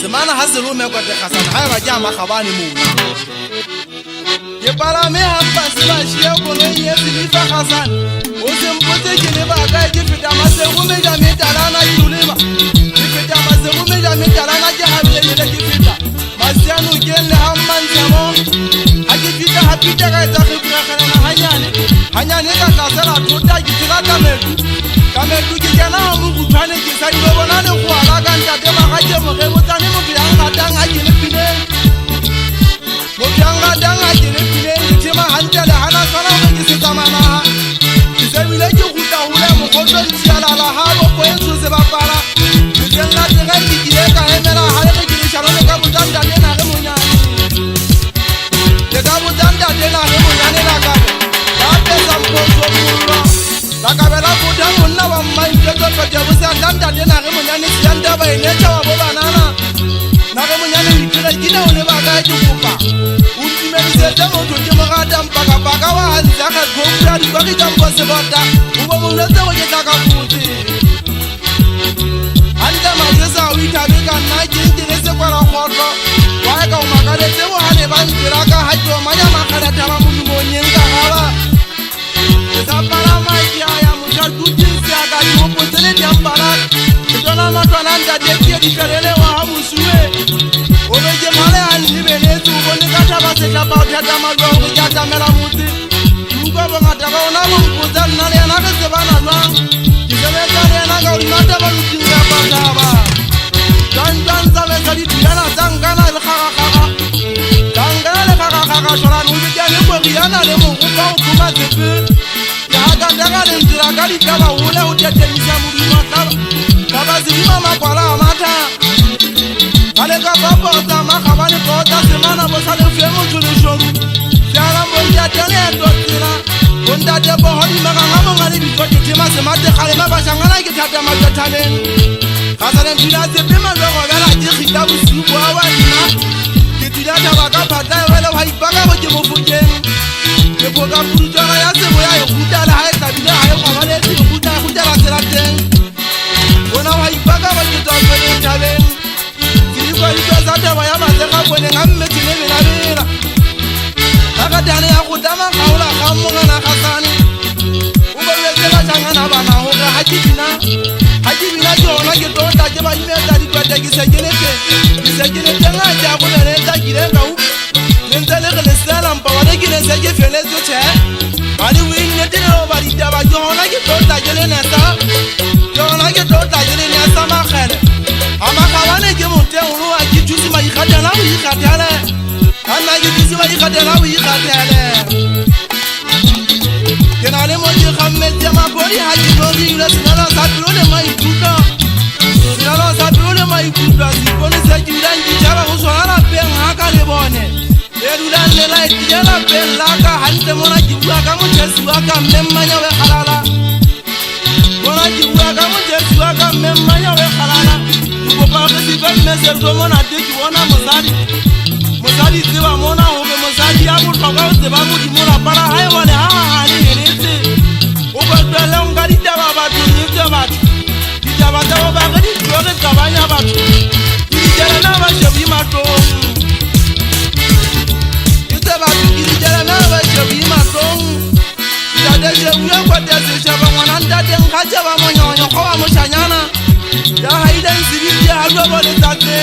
semana ha se rome kwa te khasana ha ba ja makhabane mona ke pala me ha pa se ba shia ko le ye se di fa khasana o se mpote ke le ba ka ke feta ma se rome ja me talana yulema ke feta ma se rome ja me talana ja ha le ke feta ma se anu ke le ha man tsamo ha ke fita ha pita ka tsa ke bua kana hanyane ka tla tota ke tsela kamedu ke kana mo butshwane ke sa di bona le go ala ka ntate ba ga je mo ge botsane mo bjang ga tang a ke le pine mo bjang ga tang a ke le pine ke ma hantla le hana tsana go ke se tsamana ke se bile ke go ta hula mo go tlo tsiala la ha bo go entso se ba para ke nna te ga ke ile ka emela ha le ke le shalo le ka botsanda le na re monyane le ka botsanda le na re monyane la ka ba pesa mposo mura la kabela buda monna wa manje to pete busa ndanda de na re monyane sianda ba ene tsa wa banana na re monyane ditira dina o le ba ka di kopa o timelise tsa mo tlo ke mo gata mpaka paka wa hanza ka gopra di ba ke tsampo se bota o bo mo netse go ke tla ka botse anda ma jesa o itabe ka nna ke interese kwa la khotlo wa ka o makale tse bo hane ba ntira ka ha tlo manya makala taba mo monyen ka gaba esa para magia ya mucha tutinsia ka di mo potele di ambara dona matwana nda de ke di karele wa musue o be je male an ni bele tu bone ka taba se ka ba ta ma lo ke ja ta mela muti tu ba ba ngata ba ona mo potele na le na ke se bana lwa di se be ka le na ka o na ta ba lu tinga ba ta ba dan sa be sa di tirana sangana le khaga khaga sangana le khaga khaga shora no be ja le ko riana le mo ko ba o kuma se pe daga le ndira kali kala ule utete misamu makaba kaba zima makwala mata ale ka papa ta makaba ni kota semana bosale femo tulu shoru jara monja tene dotira onda de bo hodi maganga mo ngale bitoke tema semate khale mabashangana ke thata matatane kasane ndira se pema lo go bela ke khita busuku wa nna ke tila ta baka phata wele wa ipaka go ke mo fujeng ke boga puruja ya se boya e hutala ha e tabile ha e kwabale e hutala sela teng bona wa ipaka ba ke tswa pele tabeng ke di kwa ditwa tsa taba ya matlega bone nga mme ke le bela ka dane ya go dama gaola ga mongana gasane o ba le tsela jangana bana ho re ha ke bina ke ona ke tota ke ba imela di kwa ke se ke nga ja go le tsa kirenga u nentele ke le sala mpa wa ke le se ke fele tso che bali win ne tele o bali taba ke ona ke tota ke le neta ma khale ama khawane ke mote o lo a ke thusi ma ikhatela o ikhatela ana ke thusi ma ikhatela o ikhatela ke na le mo ke khamme te ma bori ha ke no ri le sala sa tlo le mai tuka si bone se ke nda ndi jaba go swana la peng ha ka le bone e dula le la e la peng la ka hante mona ke bua ka mo jesu wa ka mmanya we halala mona ke bua ka mo jesu wa ka mmanya we halala go pa ke si ba mese go mona de ke bona mosadi tseba mona ho be mosadi ya mo tlhoka o tseba mo di mola para ha e bone ha ni netse o ba tsela ngadi taba ba tuni taba ditaba tsa ba ga di tlore ka banya batho di jela na ba shebi matong ditaba di jela na ba shebi matong ya de je uya kwa de se shaba ngwana nda de ngaja ba monyonyo go ba moshanyana ya haidan sibidi ha lo bo le tate